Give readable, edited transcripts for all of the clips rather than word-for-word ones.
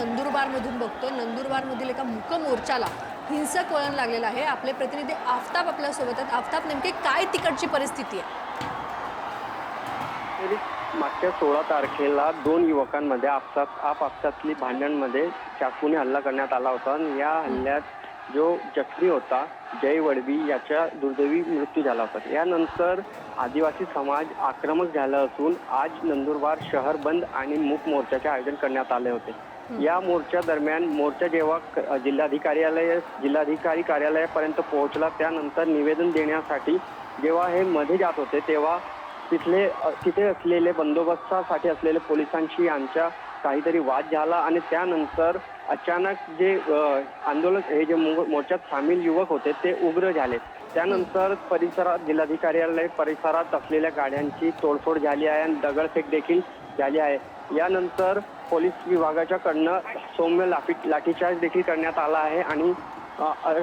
नंदुरबारमधून बघतो. नंदुरबारमधील एका मूक मोर्चाला हिंसक वळण लागलेलं आहे. आपले प्रतिनिधी आफताब आपल्यासोबत आहेत. आफताब, नेमकी काय तिकडची परिस्थिती आहे? मागच्या 16 तारखेला 2 युवकांमध्ये आपसातली भांडणमध्ये चाकूने हल्ला करण्यात आला होता आणि या हल्ल्यात जो जखमी होता जय वडवी याचा दुर्दैवी मृत्यू झाला होता। यानंतर आदिवासी समाज आक्रमक झाला असून आज नंदुरबार शहर बंद आणि मूक मोर्चाचे आयोजन करण्यात आले होते। या मोर्चा दरम्यान मोर्चा जेव्हा जिल्हाधिकारी कार्यालयापर्यंत पोहोचला, त्यानंतर निवेदन देण्यासाठी जेव्हा हे मध्ये जात होते तेव्हा तिथे असलेले बंदोबस्तासाठी असलेले पोलिसांशी यांचा काहीतरी वाद झाला आणि त्यानंतर अचानक जे आंदोलक हे जे मोर्चात सामील युवक होते ते उग्र झाले। त्यानंतर जिल्हाधिकारी कार्यालय परिसरात असलेल्या गाड्यांची तोडफोड झाली आहे आणि दगडफेक देखील झाली आहे। यानंतर पोलीस विभागाच्याकडनं सौम्य लाठीचार्ज देखील करण्यात आला आहे आणि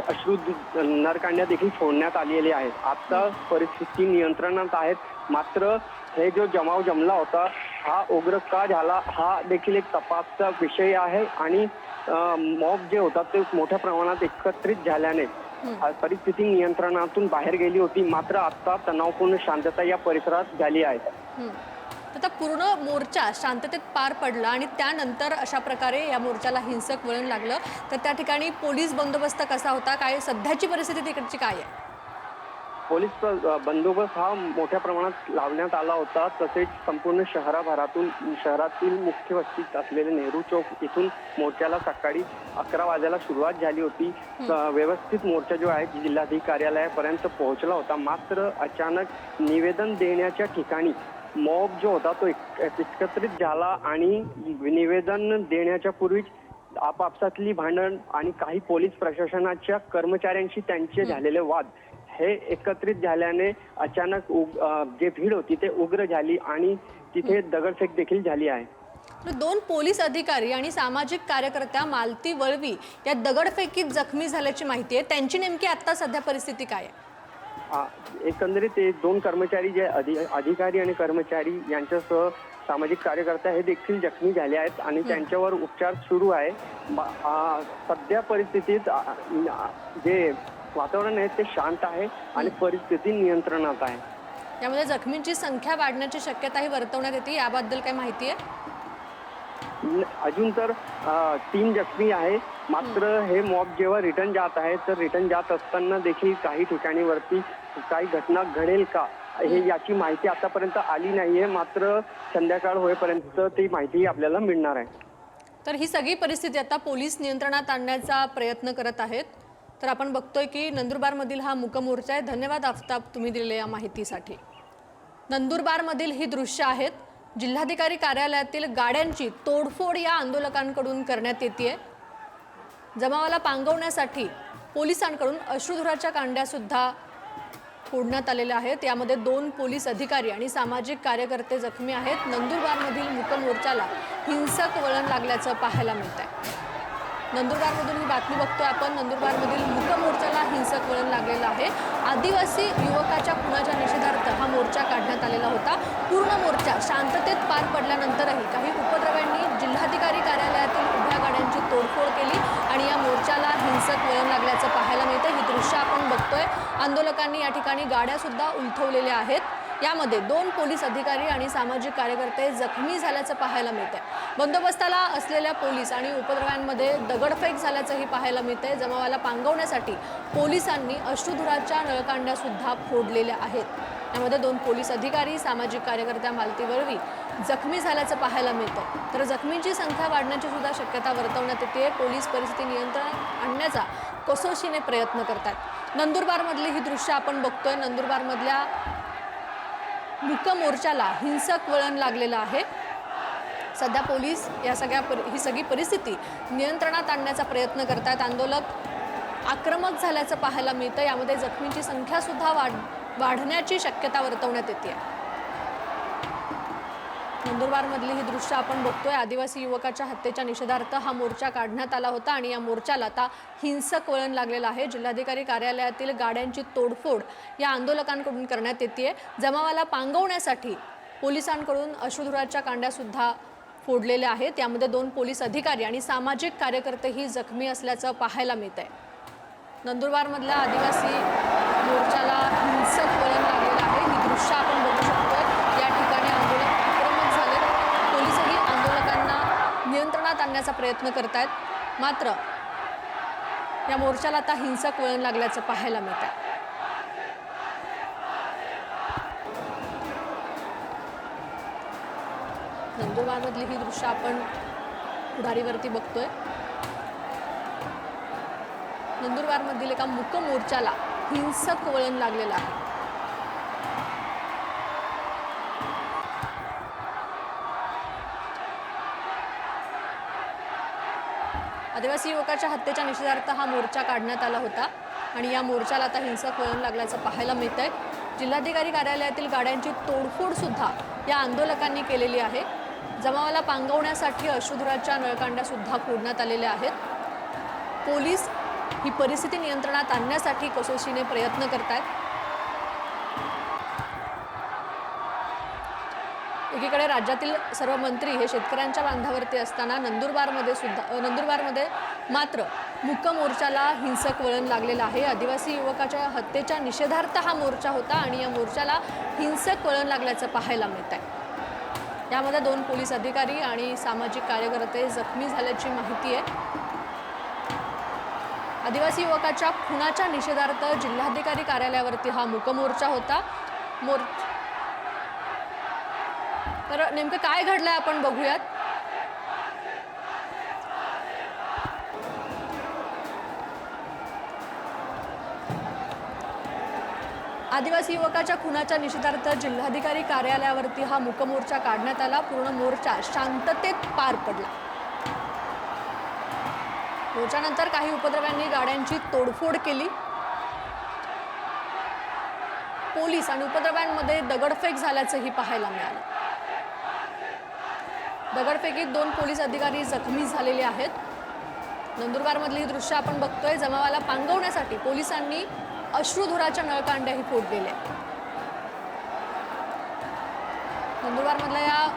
अश्रू नरकांड्या देखील फोडण्यात आलेली आहेत। आता परिस्थिती नियंत्रणात आहेत, मात्र हे जो जमाव जमला होता हा उग्र का झाला हा देखील एक तपासचा विषय आहे आणि मॉब जे होता ते मोठ्या प्रमाणात एकत्रित झाल्याने परिस्थिती नियंत्रणातून बाहेर गेली होती। मात्र आता तणावपूर्ण शांतता या परिसरात झाली आहे। आता पूर्ण मोर्चा शांततेत पार पडला आणि त्यानंतर अशा प्रकारे या मोर्चाला हिंसक वळण लागलं, तर त्या ठिकाणी पोलीस बंदोबस्त कसा होता, काय सध्याची परिस्थिती तिकडची काय आहे? पोलीस बंदोबस्त हा मोठ्या प्रमाणात लावण्यात आला होता। तसेच संपूर्ण शहरातील मुख्य वस्तीत असलेले नेहरू चौक इथून मोर्चाला सकाळी 11 वाजायला सुरुवात झाली होती। व्यवस्थित मोर्चा जो आहे जिल्हाधिकारी कार्यालयापर्यंत पोहोचला होता, मात्र अचानक निवेदन देण्याच्या ठिकाणी मॉब जो होता तो एकत्रित झाला आणि निवेदन देण्याच्या पूर्वीच आपसातली भांडण आणि काही पोलीस प्रशासनाच्या कर्मचाऱ्यांशी त्यांचे झालेले वाद हे एकत्रित झाल्याने अचानक जे भीड होती ते उग्र झाली आणि तिथे दगडफेक देखील झाली आहे। 2 पोलीस अधिकारी आणि सामाजिक कार्यकर्त्या मालती वळवी या दगडफेकीत जखमी झाल्याची माहिती आहे। त्यांची नेमकी आता सध्या परिस्थिती काय आहे? एकंदरीत ते 2 कर्मचारी जे अधिकारी आणि कर्मचारी यांच्यासह सामाजिक कार्यकर्ते हे देखील जखमी झाले आहेत आणि त्यांच्यावर उपचार सुरू आहे। सध्या परिस्थितीत जे वातावरण आहे ते शांत आहे आणि परिस्थिती नियंत्रणात आहे। यामध्ये जखमींची संख्या वाढण्याची शक्यताही वर्तवण्यात येते, याबद्दल काय माहिती आहे? अजून तर 3 जखमी आहे, मात्र हे मॉब जेव्हा रिटर्न जात आहे तर रिटर्न जात असताना देखील काही ठिकाणी वरती काही घटना घडेल का हे याची माहिती आतापर्यंत आली नाहीये, मात्र संध्याकाळ होईपर्यंत ती माहिती आपल्याला मिळणार आहे। तर ही सगळी परिस्थिती आता पोलीस नियंत्रणात आणण्याचा प्रयत्न करत आहेत। तर आपण बघतोय की नंदुरबारमधील हा मूक मोर्चा आहे। धन्यवाद आफताब, तुम्ही दिलेल्या या माहितीसाठी। नंदुरबारमधील ही दृश्य आहेत। जिल्हाधिकारी कार्यालयातील गाड्यांची तोडफोड या आंदोलकांकडून करण्यात येते। जमावाला पांगवण्यासाठी पोलिसांकडून अश्रुधुराच्या कांड्या सुद्धा फोडण्यात आलेल्या आहेत। यामध्ये 2 पोलीस अधिकारी आणि सामाजिक कार्यकर्ते जखमी आहेत। नंदुरबारमधील मूक मोर्चाला हिंसक वळण लागल्याचं पाहायला मिळतंय। नंदुरबारमधून ही बातमी बघतोय आपण। नंदुरबारमधील मूक मोर्चाला हिंसक वळण लागलेलं आहे। आदिवासी युवकाच्या खुनाच्या निषेधार्थ हा मोर्चा काढण्यात आलेला होता। पूर्ण मोर्चा शांततेत पार पडल्यानंतरही काही उपद्रव्यांनी जिल्हाधिकारी कार्यालयातील उभ्या गाड्यांची तोडफोड केली आणि या मोर्चाला हिंसक वळण लागल्याचं पाहायला मिळतं। ही दृश्य आपण बघतोय। आंदोलकांनी या ठिकाणी गाड्या सुद्धा उलथवलेल्या आहेत। यामध्ये 2 पोलीस अधिकारी आणि सामाजिक कार्यकर्ते जखमी झाल्याचं पाहायला मिळतंय। बंदोबस्ताला असलेल्या पोलीस आणि उपद्रव्यांमध्ये दगडफेक झाल्याचंही पाहायला मिळतंय। जमावाला पांगवण्यासाठी पोलिसांनी अश्रुधुराच्या नळकांड्या सुद्धा फोडलेल्या आहेत। यामध्ये 2 पोलीस अधिकारी, सामाजिक कार्यकर्त्या मालती वळवी जखमी झाल्याचं पाहायला मिळतंय। तर जखमींची संख्या वाढण्याची सुद्धा शक्यता वर्तवण्यात येते। पोलीस परिस्थिती नियंत्रणात आणण्याचा कसोशीने प्रयत्न करतात। नंदुरबारमधली ही दृश्य आपण बघतोय। नंदुरबारमधल्या मूक मोर्चाला हिंसक वळण लागलेलं आहे। सध्या पोलीस ही सगळी परिस्थिती नियंत्रणात आणण्याचा प्रयत्न करतात। आंदोलक आक्रमक झाल्याचं पाहायला मिळतं। यामध्ये जखमींची संख्या सुद्धा वाढण्याची शक्यता वर्तवण्यात येते। नंदुरबारमधली ही दृश्य आपण बघतोय। आदिवासी युवकाच्या हत्येच्या निषेधार्थ हा मोर्चा काढण्यात आला होता आणि या मोर्चाला आता हिंसक वळण लागलेलं आहे। जिल्हाधिकारी कार्यालयातील गाड्यांची तोडफोड या आंदोलकांकडून करण्यात येते। जमावाला पांगवण्यासाठी पोलिसांकडून अश्रुधुराच्या कांड्या सुद्धा फोडलेले आहेत। यामध्ये 2 पोलीस अधिकारी आणि सामाजिक कार्यकर्तेही जखमी असल्याचं पाहायला मिळत आहे। नंदुरबारमधल्या आदिवासी मोर्चाला हिंसक वळण लागलेलं आहे। ही दृश्य आपण बघू शकतोय। या ठिकाणी आंदोलक आक्रमक झाले। पोलिसही आंदोलकांना नियंत्रणात आणण्याचा प्रयत्न करतायत। मात्र या मोर्चाला आता हिंसक वळण लागल्याचं पाहायला मिळत आहे। नंदुरबारमधली ही दृश्य आपण पुढारीवरती बघतोय। नंदुरबारमधील एका मूक मोर्चाला हिंसक वळण लागलेलं आहे। आदिवासी युवकाच्या हत्येच्या निषेधार्थ हा मोर्चा काढण्यात आला होता आणि या मोर्चाला आता हिंसक वळण लागल्याचं पाहायला मिळतंय। जिल्हाधिकारी कार्यालयातील गाड्यांची तोडफोड सुद्धा या आंदोलकांनी केलेली आहे। जमावाला पांगवण्यासाठी अश्रुधुराच्या नळकांड्या सुद्धा फोडण्यात आलेल्या आहेत। पोलीस ही परिस्थिती नियंत्रणात आणण्यासाठी कसोशीने प्रयत्न करतायत। एकीकडे राज्यातील सर्व मंत्री हे शेतकऱ्यांच्या बांधावरती असताना नंदुरबारमध्ये मात्र मूक मोर्चाला हिंसक वळण लागलेलं आहे। आदिवासी युवकाच्या हत्येच्या निषेधार्थ हा मोर्चा होता आणि या मोर्चाला हिंसक वळण लागल्याचं पाहायला मिळत आहे। यामध्ये 2 पोलीस अधिकारी आणि सामाजिक कार्यकर्ते जखमी झाल्याची माहिती आहे। आदिवासी युवकाच्या खुनाच्या निषेधार्थ जिल्हाधिकारी कार्यालयावरती हा मूक मोर्चा होता। तर नेमकं काय घडलंय आपण बघूयात। आदिवासी युवकाच्या खुनाच्या निषेधार्थ जिल्हाधिकारी कार्यालयावरती हा मूक मोर्चा काढण्यात आला। पूर्ण मोर्चा शांततेत पार पडला। मोर्चानंतर काही उपद्रव्यांनी गाड्यांची तोडफोड केली। पोलीस आणि उपद्रव्यांमध्ये दगडफेक झाल्याचंही पाहायला मिळालं। दगडफेकीत 2 पोलीस अधिकारी जखमी झालेले आहेत। नंदुरबारमधली ही दृश्य आपण बघतोय। जमावाला पांगवण्यासाठी पोलिसांनी अश्रुधुराच्या नळकांड्याही फोडलेल्या आहेत। नंदुरबारमधल्या या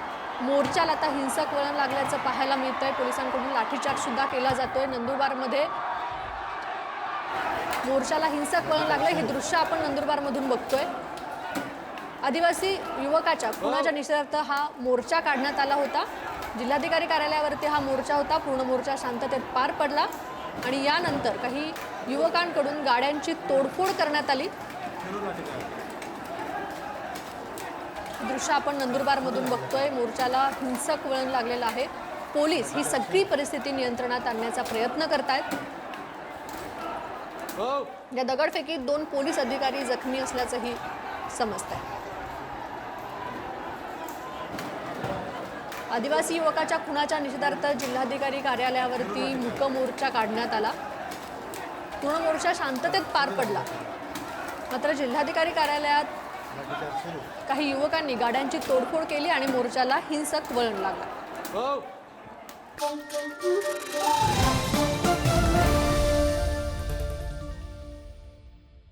मोर्चाला आता हिंसक वळण लागल्याचं पाहायला मिळतंय। पोलिसांकडून लाठीचार्ज सुद्धा केला जातोय। नंदुरबारमध्ये मोर्चाला हिंसक वळण लागलंय। हे दृश्य आपण नंदुरबारमधून बघतोय। आदिवासी युवकाच्या खुनाच्या निषेधार्थ हा मोर्चा काढण्यात आला होता। जिल्हाधिकारी कार्यालयावरती हा मोर्चा होता। पूर्ण मोर्चा शांततेत पार पडला आणि यानंतर काही युवकांकडून गाड्यांची तोडफोड करण्यात आली। दृश्य आपण नंदुरबारमधून बघतोय। मोर्चाला हिंसक वळण लागलेलं आहे। पोलीस ही सगळी परिस्थिती नियंत्रणात आणण्याचा प्रयत्न करतायत। या दगडफेकीत 2 पोलीस अधिकारी जखमी असल्याचंही समजतंय। आदिवासी युवकाच्या खुनाच्या निषेधार्थ जिल्हाधिकारी कार्यालयावरती मूक मोर्चा काढण्यात आला। पूर्ण मोर्चा शांततेत पार पडला। मात्र जिल्हाधिकारी कार्यालयात काही युवकांनी गाड्यांची तोडफोड केली आणि मोर्चाला हिंसक वळण लागलं।